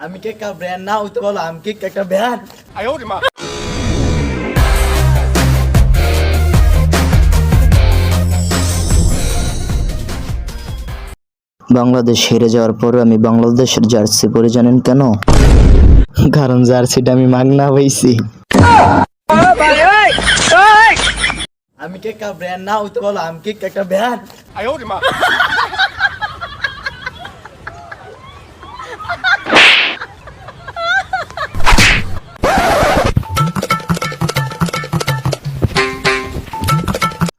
আমি কি একটা ব্র্যান্ড না হইতে বলো, আমি কি একটা ব্র্যান্ড। বাংলাদেশ হেরে যাওয়ার পরে আমি বাংলাদেশের জার্সি পরে জানেন কেন? কারণ জার্সিটা আমি মাগনা পাইছি। আমি কি একটা ব্র্যান্ড না হইতে বলো, আমি কি একটা ব্র্যান্ড।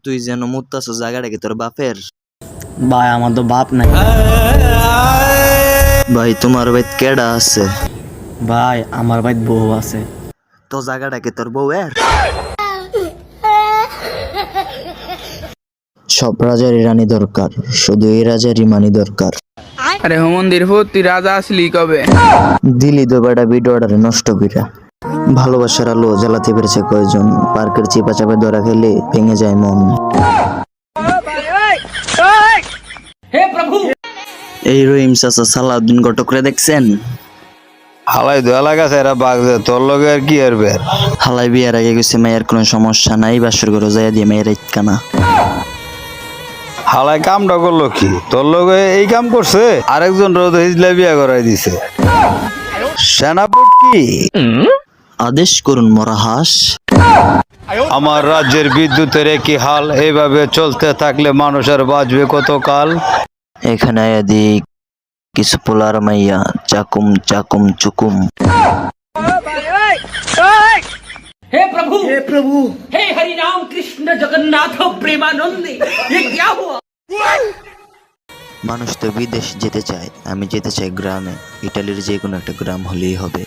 তুই যেন মুত্তাছ জায়গাটা কি তোর বাপের? ভাই আমার তো বাপ নাই। ভাই তোমার ভাই কেডা আছে? ভাই আমার ভাই বউ আছে। তো জায়গাটা কি তোর বউয়ের? সব রাজারই রানী দরকার, শুধু এই রাজারই মানি দরকার। আরে মন্দির তুই রাজা আসলি কবে? দিলি তো বেটা ভিডিওটারে নষ্ট কইরা। ভালোবাসার আলো জ্বালাতে পেরেছে কয়জন, পার্কের চিপা চাপে ধরা খেলে ভেঙে যায় মন। এই রহিম চাচা সালাউদ্দিন ঘটকরে দেখছেন? হালাই দোয়া লাগাছে এরা বাঘ দে তোর লগে আর কি আর বের হালাই বিয়ার আগে গেছে, মেয়ের কোনো সমস্যা নাই, বাসর ঘরে যাইয়া দিয়ে মেয়ের ইটকানা। হালাই কামটা করলো কি তোর লগে এই কাম করছে, আরেকজন রোদ হিজলা বিয়া করাই দিছে। সেনাপতি কি আদেশ করুন মরাহাস। আমার রাজ্যের বিদ্যুতের কি হাল, এইভাবে চলতে থাকলে মানুষ আর বাঁচবে কতকাল। এখানে এদিক কিছু পোলার মাইয়া চাকুম চাকুম চুকুম। हे प्रभु हे हरि राम कृष्ण जगन्नाथ प्रेमानंद ये क्या हुआ? মানুষ তো বিদেশ যেতে চায়, আমি যেতে চাই গ্রামে। ইটালির যে কোনো একটা গ্রাম হলেই হবে।